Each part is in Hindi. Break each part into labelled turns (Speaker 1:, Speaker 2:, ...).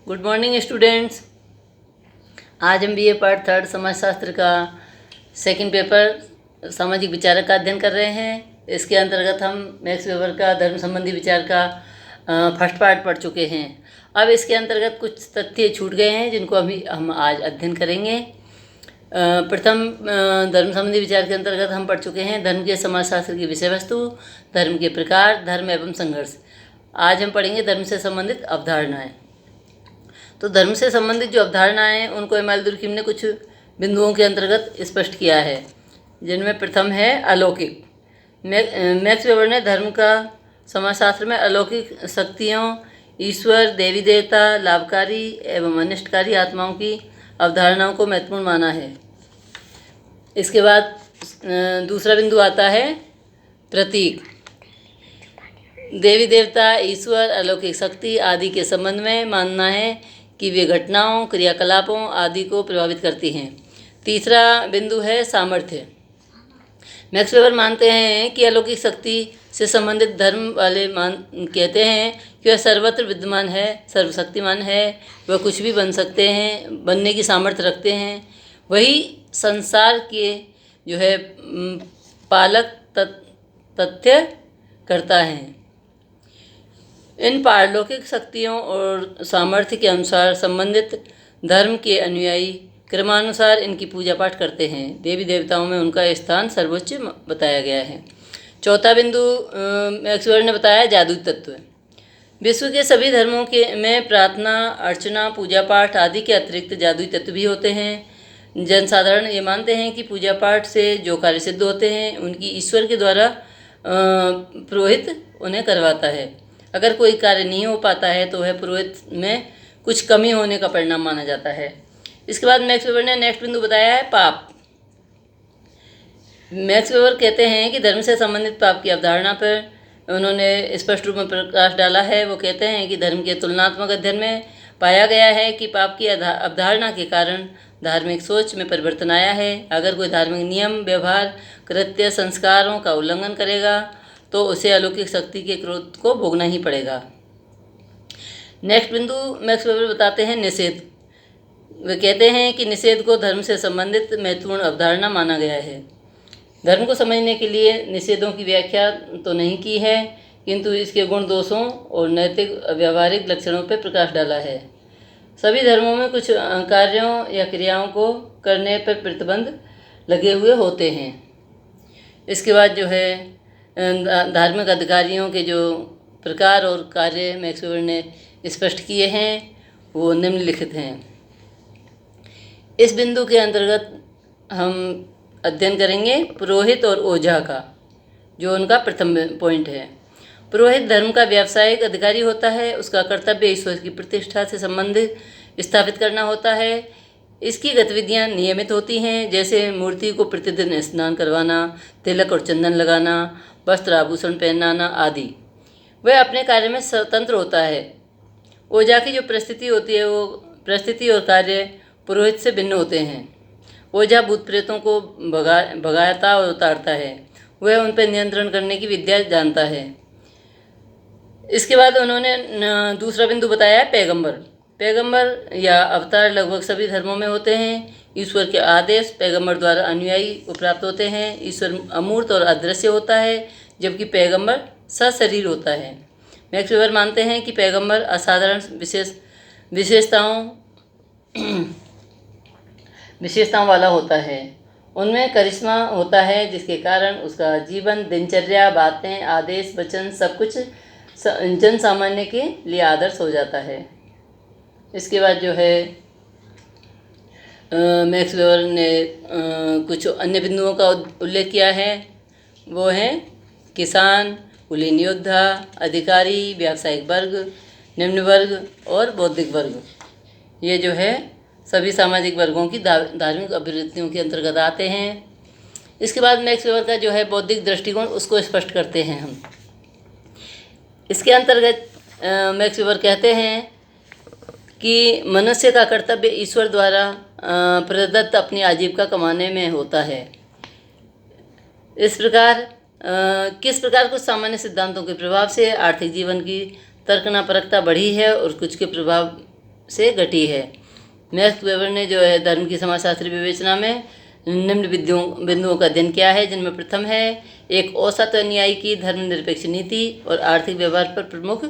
Speaker 1: Good morning students. आज हम बीए पार्ट थर्ड समाजशास्त्र का सेकंड पेपर सामाजिक विचारक का अध्ययन कर रहे हैं। इसके अंतर्गत हम मैक्स वेबर का धर्म संबंधी विचार का फर्स्ट पार्ट पढ़ चुके हैं। अब इसके अंतर्गत कुछ तथ्य छूट गए हैं जिनको अभी हम आज अध्ययन करेंगे। प्रथम धर्म संबंधी विचार के अंतर्गत हम पढ़ चुके हैं धर्म के समाजशास्त्र की विषय वस्तु, धर्म के प्रकार, धर्म एवं संघर्ष। आज हम पढ़ेंगे धर्म से संबंधित अवधारणाएं। तो धर्म से संबंधित जो अवधारणाएं हैं उनको एम एल दुर्खिम ने कुछ बिंदुओं के अंतर्गत स्पष्ट किया है, जिनमें प्रथम है अलौकिक। मैक्स वेबर ने धर्म का समाजशास्त्र में अलौकिक शक्तियों, ईश्वर, देवी देवता, लाभकारी एवं अनिष्टकारी आत्माओं की अवधारणाओं को महत्वपूर्ण माना है। इसके बाद दूसरा बिंदु आता है प्रतीक। देवी देवता, ईश्वर, अलौकिक शक्ति आदि के संबंध में मानना है कि वे घटनाओं, क्रियाकलापों आदि को प्रभावित करती हैं। तीसरा बिंदु है सामर्थ्य। मैक्स वेबर मानते हैं कि अलौकिक शक्ति से संबंधित धर्म वाले कहते हैं कि वह सर्वत्र विद्यमान है, सर्वशक्तिमान है, वह कुछ भी बन सकते हैं, बनने की सामर्थ्य रखते हैं। वही संसार के जो है पालक तथ्य करता है। इन पारलौकिक शक्तियों और सामर्थ्य के अनुसार संबंधित धर्म के अनुयायी क्रमानुसार इनकी पूजा पाठ करते हैं। देवी देवताओं में उनका स्थान सर्वोच्च बताया गया है। चौथा बिंदु मैक्स वेबर ने बताया जादुई तत्व। विश्व के सभी धर्मों में प्रार्थना, अर्चना, पूजा पाठ आदि के अतिरिक्त जादुई तत्व भी होते हैं। जनसाधारण ये मानते हैं कि पूजा पाठ से जो कार्य सिद्ध होते हैं उनकी ईश्वर के द्वारा पुरोहित उन्हें करवाता है। अगर कोई कार्य नहीं हो पाता है तो वह पुरोहित में कुछ कमी होने का परिणाम माना जाता है। इसके बाद मैक्स वेबर ने नेक्स्ट बिंदु बताया है पाप। मैक्स वेबर कहते हैं कि धर्म से संबंधित पाप की अवधारणा पर उन्होंने स्पष्ट रूप में प्रकाश डाला है। वो कहते हैं कि धर्म के तुलनात्मक अध्ययन में पाया गया है कि पाप की अवधारणा के कारण धार्मिक सोच में परिवर्तन आया है। अगर कोई धार्मिक नियम, व्यवहार, कृत्य, संस्कारों का उल्लंघन करेगा तो उसे अलौकिक शक्ति के क्रोध को भोगना ही पड़ेगा। नेक्स्ट बिंदु मैक्स वेबर बताते हैं निषेध। वे कहते हैं कि निषेध को धर्म से संबंधित महत्वपूर्ण अवधारणा माना गया है। धर्म को समझने के लिए निषेधों की व्याख्या तो नहीं की है, किंतु इसके गुण, दोषों और नैतिक व्यावहारिक लक्षणों पर प्रकाश डाला है। सभी धर्मों में कुछ कार्यों या क्रियाओं को करने पर प्रतिबंध लगे हुए होते हैं। इसके बाद जो है धार्मिक अधिकारियों के जो प्रकार और कार्य मैक्स वेबर ने स्पष्ट किए हैं वो निम्नलिखित हैं। इस बिंदु के अंतर्गत हम अध्ययन करेंगे पुरोहित और ओझा का, जो उनका प्रथम पॉइंट है। पुरोहित धर्म का व्यावसायिक अधिकारी होता है। उसका कर्तव्य ईश्वर की प्रतिष्ठा से संबंधित स्थापित करना होता है। इसकी गतिविधियां नियमित होती हैं, जैसे मूर्ति को प्रतिदिन स्नान करवाना, तिलक और चंदन लगाना, वस्त्र आभूषण पहनाना आदि। वह अपने कार्य में स्वतंत्र होता है। ओझा की जो परिस्थिति होती है वो परिस्थिति और कार्य पुरोहित से भिन्न होते हैं। ओझा भूत प्रेतों को भगाता और उतारता है। वह उन पर नियंत्रण करने की विद्या जानता है। इसके बाद उन्होंने दूसरा बिंदु बताया है पैगंबर। पैगंबर या अवतार लगभग सभी धर्मों में होते हैं। ईश्वर के आदेश पैगंबर द्वारा अनुयायी को प्राप्त होते हैं। ईश्वर अमूर्त और अदृश्य होता है, जबकि पैगंबर सशरीर होता है। मैक्स वेबर मानते हैं कि पैगंबर असाधारण विशेषताओं वाला होता है। उनमें करिश्मा होता है, जिसके कारण उसका जीवन, दिनचर्या, बातें, आदेश, वचन सब कुछ जन सामान्य के लिए आदर्श हो जाता है। इसके बाद जो है मैक्स वेबर ने कुछ अन्य बिंदुओं का उल्लेख किया है। वो हैं किसान, कुलीन योद्धा, अधिकारी, व्यावसायिक वर्ग, निम्न वर्ग और बौद्धिक वर्ग। ये जो है सभी सामाजिक वर्गों की धार्मिक अभिवृत्तियों के अंतर्गत आते हैं। इसके बाद मैक्स वेबर का जो है बौद्धिक दृष्टिकोण उसको स्पष्ट करते हैं हम। इसके अंतर्गत मैक्स वेबर कहते हैं कि मनुष्य का कर्तव्य ईश्वर द्वारा प्रदत्त अपनी आजीविका कमाने में होता है। इस प्रकार किस प्रकार कुछ सामान्य सिद्धांतों के प्रभाव से आर्थिक जीवन की तर्कना परकता बढ़ी है और कुछ के प्रभाव से घटी है। मैक्स वेबर ने जो है धर्म की समाजशास्त्री विवेचना में निम्न बिंदुओं का अध्ययन किया है, जिनमें प्रथम है एक औसत न्याय की धर्मनिरपेक्ष नीति और आर्थिक व्यवहार पर प्रमुख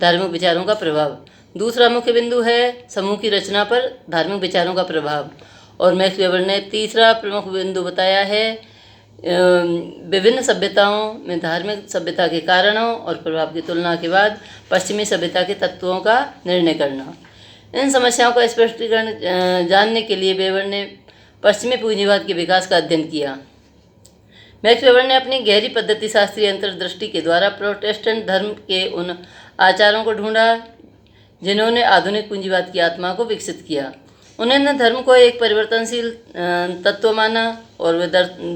Speaker 1: धार्मिक विचारों का प्रभाव। दूसरा मुख्य बिंदु है समूह की रचना पर धार्मिक विचारों का प्रभाव। और मैक्स वेबर ने तीसरा प्रमुख बिंदु बताया है विभिन्न सभ्यताओं में धार्मिक सभ्यता के कारणों और प्रभाव की तुलना के बाद पश्चिमी सभ्यता के तत्वों का निर्णय करना। इन समस्याओं का स्पष्टीकरण जानने के लिए वेबर ने पश्चिमी पूंजीवाद के विकास का अध्ययन किया। मैक्स वेबर ने अपनी गहरी पद्धति शास्त्रीय अंतर्दृष्टि के द्वारा प्रोटेस्टेंट धर्म के उन आचारों को ढूंढा जिन्होंने आधुनिक पूंजीवाद की आत्मा को विकसित किया। उन्होंने धर्म को एक परिवर्तनशील तत्व माना और वे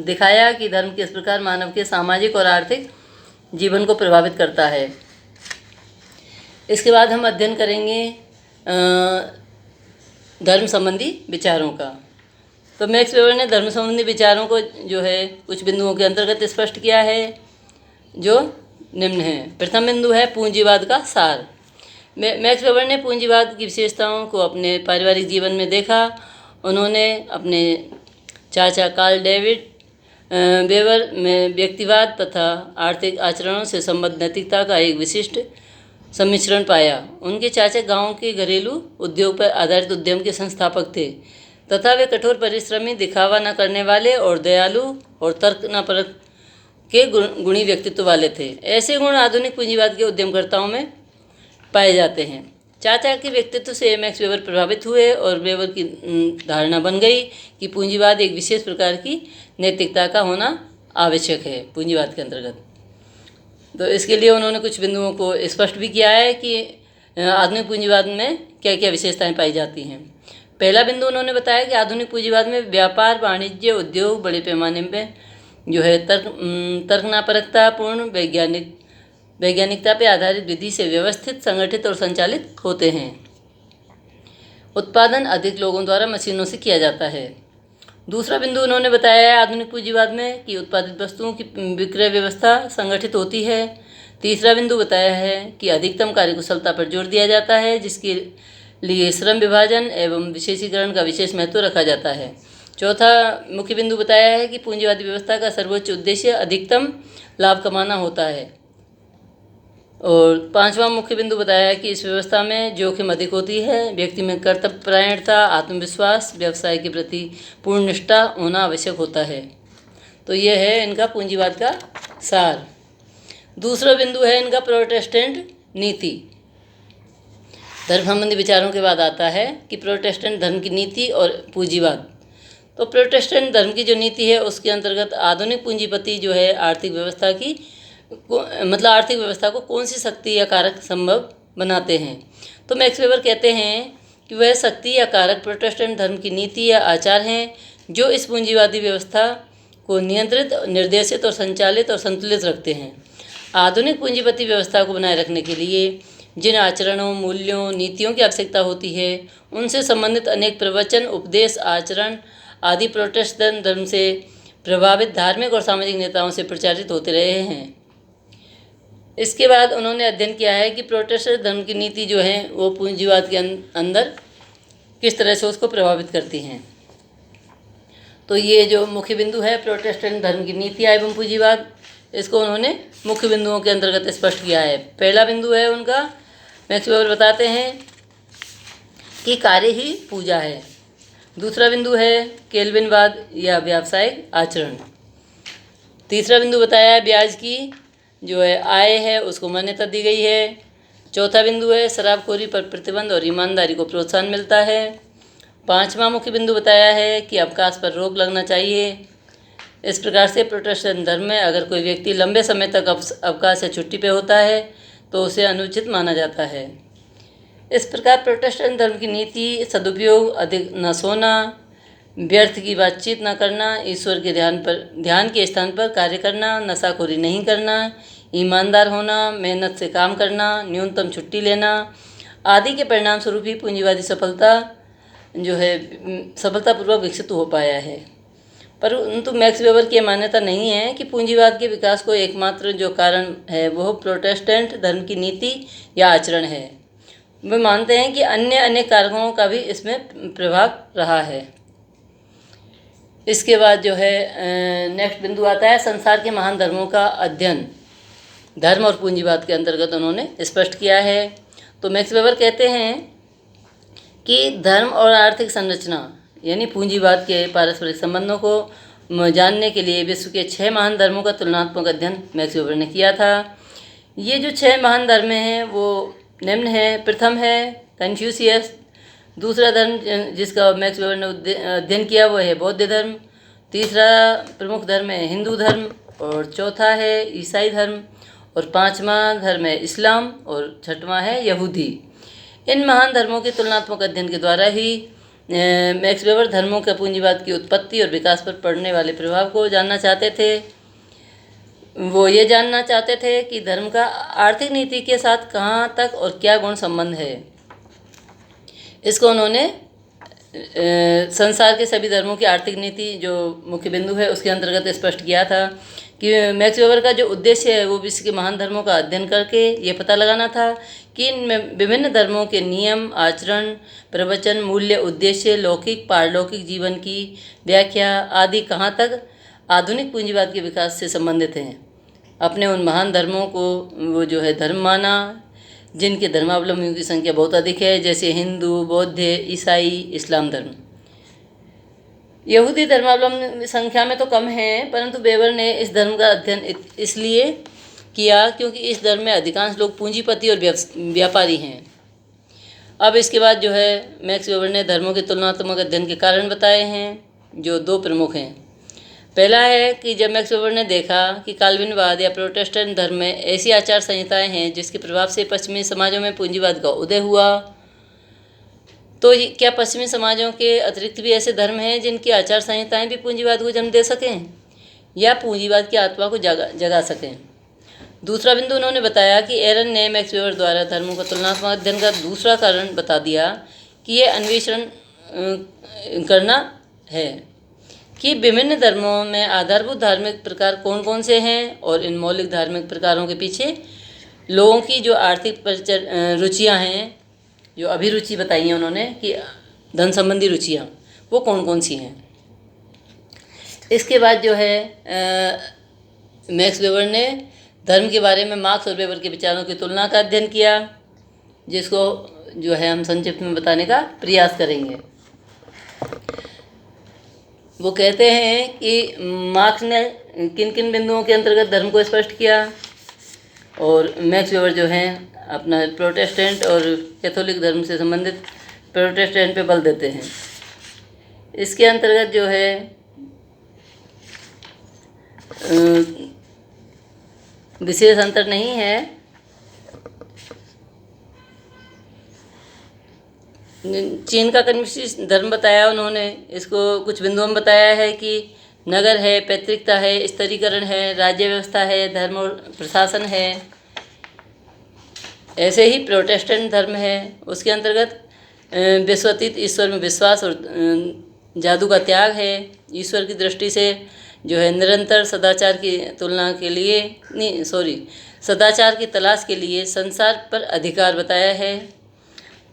Speaker 1: दिखाया कि धर्म किस प्रकार मानव के सामाजिक और आर्थिक जीवन को प्रभावित करता है। इसके बाद हम अध्ययन करेंगे धर्म संबंधी विचारों का। तो मैक्स वेबर ने धर्म संबंधी विचारों को जो है कुछ बिंदुओं के अंतर्गत स्पष्ट किया है, जो निम्न है। प्रथम बिंदु है पूंजीवाद का सार। मैक्स वेबर ने पूंजीवाद की विशेषताओं को अपने पारिवारिक जीवन में देखा। उन्होंने अपने चाचा कार्ल डेविड वेबर में व्यक्तिवाद तथा आर्थिक आचरणों से संबद्ध नैतिकता का एक विशिष्ट सम्मिश्रण पाया। उनके चाचा गांव के घरेलू उद्योग पर आधारित उद्यम के संस्थापक थे तथा वे कठोर परिश्रमी, दिखावा न करने वाले और दयालु और तर्क न परख के गुणी व्यक्तित्व वाले थे। ऐसे गुण आधुनिक पूंजीवाद के उद्यमकर्ताओं में पाए जाते हैं। चाचा के व्यक्तित्व से मैक्स वेबर प्रभावित हुए और वेबर की धारणा बन गई कि पूंजीवाद एक विशेष प्रकार की नैतिकता का होना आवश्यक है पूंजीवाद के अंतर्गत। तो इसके लिए उन्होंने कुछ बिंदुओं को स्पष्ट भी किया है कि आधुनिक पूंजीवाद में क्या क्या विशेषताएं पाई जाती हैं। पहला बिंदु उन्होंने बताया कि आधुनिक पूंजीवाद में व्यापार, वाणिज्य, उद्योग बड़े पैमाने में जो है तर्कनापरकता पूर्ण वैज्ञानिकता पर आधारित विधि से व्यवस्थित, संगठित और संचालित होते हैं। उत्पादन अधिक लोगों द्वारा मशीनों से किया जाता है। दूसरा बिंदु उन्होंने बताया है आधुनिक पूंजीवाद में कि उत्पादित वस्तुओं की विक्रय व्यवस्था संगठित होती है। तीसरा बिंदु बताया है कि अधिकतम कार्यकुशलता पर जोर दिया जाता है, जिसके लिए श्रम विभाजन एवं विशेषीकरण का विशेष महत्व रखा जाता है। चौथा मुख्य बिंदु बताया है कि पूंजीवादी व्यवस्था का सर्वोच्च उद्देश्य अधिकतम लाभ कमाना होता है। और पांचवा मुख्य बिंदु बताया है कि इस व्यवस्था में जोखिम अधिक होती है। व्यक्ति में कर्तव्यपरायणता, आत्मविश्वास, व्यवसाय के प्रति पूर्ण निष्ठा होना आवश्यक होता है। तो यह है इनका पूंजीवाद का सार। दूसरा बिंदु है इनका प्रोटेस्टेंट नीति। धर्म संबंधी विचारों के बाद आता है कि प्रोटेस्टेंट धर्म की नीति और पूंजीवाद। तो प्रोटेस्टेंट धर्म की जो नीति है उसके अंतर्गत आधुनिक पूंजीपति जो है आर्थिक व्यवस्था को कौन सी शक्ति या कारक संभव बनाते हैं। तो मैक्स वेबर कहते हैं कि वह शक्ति या कारक प्रोटेस्टेंट धर्म की नीति या आचार हैं जो इस पूंजीवादी व्यवस्था को नियंत्रित, निर्देशित और संचालित और संतुलित रखते हैं। आधुनिक पूंजीपति व्यवस्था को बनाए रखने के लिए जिन आचरणों, मूल्यों, नीतियों की आवश्यकता होती है उनसे संबंधित अनेक प्रवचन, उपदेश, आचरण आदि प्रोटेस्टेंट धर्म से प्रभावित धार्मिक और सामाजिक नेताओं से प्रचारित होते रहे हैं। इसके बाद उन्होंने अध्ययन किया है कि प्रोटेस्टेंट धर्म की नीति जो है वो पूंजीवाद के अंदर किस तरह से उसको प्रभावित करती हैं। तो ये जो मुख्य बिंदु है प्रोटेस्टेंट धर्म की नीतियाँ एवं पूंजीवाद, इसको उन्होंने मुख्य बिंदुओं के अंतर्गत स्पष्ट किया है। पहला बिंदु है उनका, मैक्स वेबर बताते हैं कि कार्य ही पूजा है। दूसरा बिंदु है केल्विनवाद या व्यावसायिक आचरण। तीसरा बिंदु बताया है ब्याज की जो है आय है उसको मान्यता दी गई है। चौथा बिंदु है शराबखोरी पर प्रतिबंध और ईमानदारी को प्रोत्साहन मिलता है। पांचवा मुख्य बिंदु बताया है कि अवकाश पर रोक लगना चाहिए। इस प्रकार से प्रोटेस्टेंट धर्म में अगर कोई व्यक्ति लंबे समय तक अवकाश या छुट्टी पे होता है तो उसे अनुचित माना जाता है। इस प्रकार प्रोटेस्टेंट धर्म की नीति सदुपयोग, अधिक न सोना, व्यर्थ की बातचीत न करना, ईश्वर के ध्यान के स्थान पर कार्य करना, नशाखोरी नहीं करना, ईमानदार होना, मेहनत से काम करना, न्यूनतम छुट्टी लेना आदि के परिणाम स्वरूप ही पूंजीवादी सफलतापूर्वक विकसित हो पाया है। परंतु मैक्स वेबर की मान्यता नहीं है कि पूंजीवाद के विकास को एकमात्र जो कारण है वह प्रोटेस्टेंट धर्म की नीति या आचरण है। वे मानते हैं कि अन्य अनेक कारकों का भी इसमें प्रभाव रहा है। इसके बाद जो है नेक्स्ट बिंदु आता है संसार के महान धर्मों का अध्ययन। धर्म और पूंजीवाद के अंतर्गत उन्होंने स्पष्ट किया है। तो मैक्स वेबर कहते हैं कि धर्म और आर्थिक संरचना यानी पूंजीवाद के पारस्परिक संबंधों को जानने के लिए विश्व के 6 महान धर्मों का तुलनात्मक अध्ययन मैक्स वेबर ने किया था। ये जो 6 महान धर्म हैं वो निम्न है। प्रथम है कन्फ्यूशियस। दूसरा धर्म जिसका मैक्स वेबर ने अध्ययन किया वो है बौद्ध धर्म। तीसरा प्रमुख धर्म है हिंदू धर्म और चौथा है ईसाई धर्म और 5वां धर्म है इस्लाम और 6वां है यहूदी। इन महान धर्मों के तुलनात्मक अध्ययन के द्वारा ही मैक्स वेबर धर्मों के पूंजीवाद की उत्पत्ति और विकास पर पड़ने वाले प्रभाव को जानना चाहते थे। वो ये जानना चाहते थे कि धर्म का आर्थिक नीति के साथ कहाँ तक और क्या गुण संबंध है। इसको उन्होंने संसार के सभी धर्मों की आर्थिक नीति जो मुख्य बिंदु है उसके अंतर्गत स्पष्ट किया था कि मैक्स वेबर का जो उद्देश्य है वो विश्व के महान धर्मों का अध्ययन करके ये पता लगाना था कि इनमें विभिन्न धर्मों के नियम, आचरण, प्रवचन, मूल्य, उद्देश्य, लौकिक पारलौकिक जीवन की व्याख्या आदि कहाँ तक आधुनिक पूंजीवाद के विकास से संबंधित हैं। अपने उन महान धर्मों को वो जो है धर्म माना जिनके धर्मावलंबियों की संख्या बहुत अधिक है, जैसे हिंदू, बौद्ध, ईसाई, इस्लाम धर्म। यहूदी धर्मावलंबी संख्या में तो कम हैं, परंतु वेबर ने इस धर्म का अध्ययन इसलिए किया क्योंकि इस धर्म में अधिकांश लोग पूंजीपति और व्यापारी हैं। अब इसके बाद जो है मैक्स वेबर ने धर्मों के तुलनात्मक अध्ययन के कारण बताए हैं जो 2 प्रमुख हैं। पहला है कि जब मैक्स वेबर ने देखा कि काल्विनवाद या प्रोटेस्टेंट धर्म में ऐसी आचार संहिताएं हैं जिसके प्रभाव से पश्चिमी समाजों में पूंजीवाद का उदय हुआ, तो क्या पश्चिमी समाजों के अतिरिक्त भी ऐसे धर्म हैं जिनकी आचार संहिताएं भी पूंजीवाद को जन्म दे सकें या पूंजीवाद की आत्मा को जगा सकें। दूसरा बिंदु उन्होंने बताया कि एरन ने मैक्स वेबर द्वारा धर्मों का तुलनात्मक अध्ययन का दूसरा कारण बता दिया कि ये अन्वेषण करना है कि विभिन्न धर्मों में आधारभूत धार्मिक प्रकार कौन कौन से हैं और इन मौलिक धार्मिक प्रकारों के पीछे लोगों की जो आर्थिक रुचियां हैं, जो अभिरुचि बताई हैं उन्होंने कि धन संबंधी रुचियां, वो कौन कौन सी हैं। इसके बाद जो है मैक्स वेबर ने धर्म के बारे में मार्क्स और वेबर के विचारों की तुलना का अध्ययन किया, जिसको जो है हम संक्षिप्त में बताने का प्रयास करेंगे। वो कहते हैं कि मार्क्स ने किन किन बिंदुओं के अंतर्गत धर्म को स्पष्ट किया और मैक्स वेबर जो हैं अपना प्रोटेस्टेंट और कैथोलिक धर्म से संबंधित प्रोटेस्टेंट पे बल देते हैं। इसके अंतर्गत जो है विशेष अंतर नहीं है। चीन का कन्फ्यूशियस धर्म बताया उन्होंने, इसको कुछ बिंदुओं में बताया है कि नगर है, पैतृकता है, स्तरीकरण है, राज्य व्यवस्था है, धर्म और प्रशासन है। ऐसे ही प्रोटेस्टेंट धर्म है, उसके अंतर्गत विश्वातीत ईश्वर में विश्वास और जादू का त्याग है। ईश्वर की दृष्टि से जो है निरंतर सदाचार की तुलना के लिए सदाचार की तलाश के लिए संसार पर अधिकार बताया है।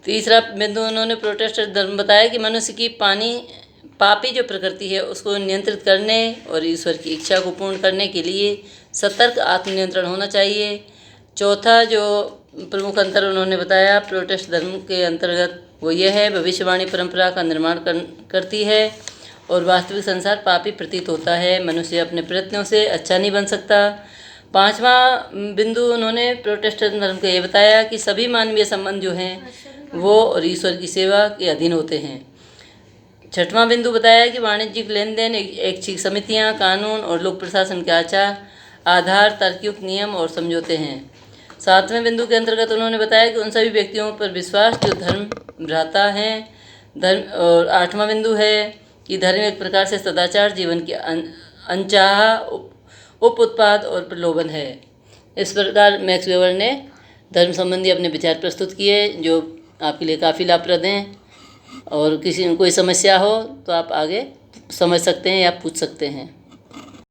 Speaker 1: तीसरा बिंदु उन्होंने प्रोटेस्टेंट धर्म बताया कि मनुष्य की पापी जो प्रकृति है उसको नियंत्रित करने और ईश्वर की इच्छा को पूर्ण करने के लिए सतर्क आत्मनियंत्रण होना चाहिए। चौथा जो प्रमुख अंतर उन्होंने बताया प्रोटेस्ट धर्म के अंतर्गत वो ये है भविष्यवाणी परंपरा का निर्माण करती है और वास्तविक संसार पापी प्रतीत होता है। मनुष्य अपने प्रयत्नों से अच्छा नहीं बन सकता। 5वां बिंदु उन्होंने प्रोटेस्टेंट धर्म का ये बताया कि सभी मानवीय संबंध जो हैं वो और ईश्वर की सेवा के अधीन होते हैं। 6वां बिंदु बताया कि वाणिज्यिक लेन देन, ऐच्छिक समितियां, कानून और लोक प्रशासन के आधार तर्कयुक्त नियम और समझौते हैं। 7वें बिंदु के अंतर्गत उन्होंने बताया कि उन सभी व्यक्तियों पर विश्वास जो धर्म भ्राता हैं। और 8वां बिंदु है कि धर्म एक प्रकार से सदाचार जीवन की अनचाहा उप उत्पाद और प्रलोभन है। इस प्रकार मैक्स वेबर ने धर्म संबंधी अपने विचार प्रस्तुत किए जो आपके लिए काफ़ी लाभप्रद हैं। और किसी कोई समस्या हो तो आप आगे समझ सकते हैं या पूछ सकते हैं।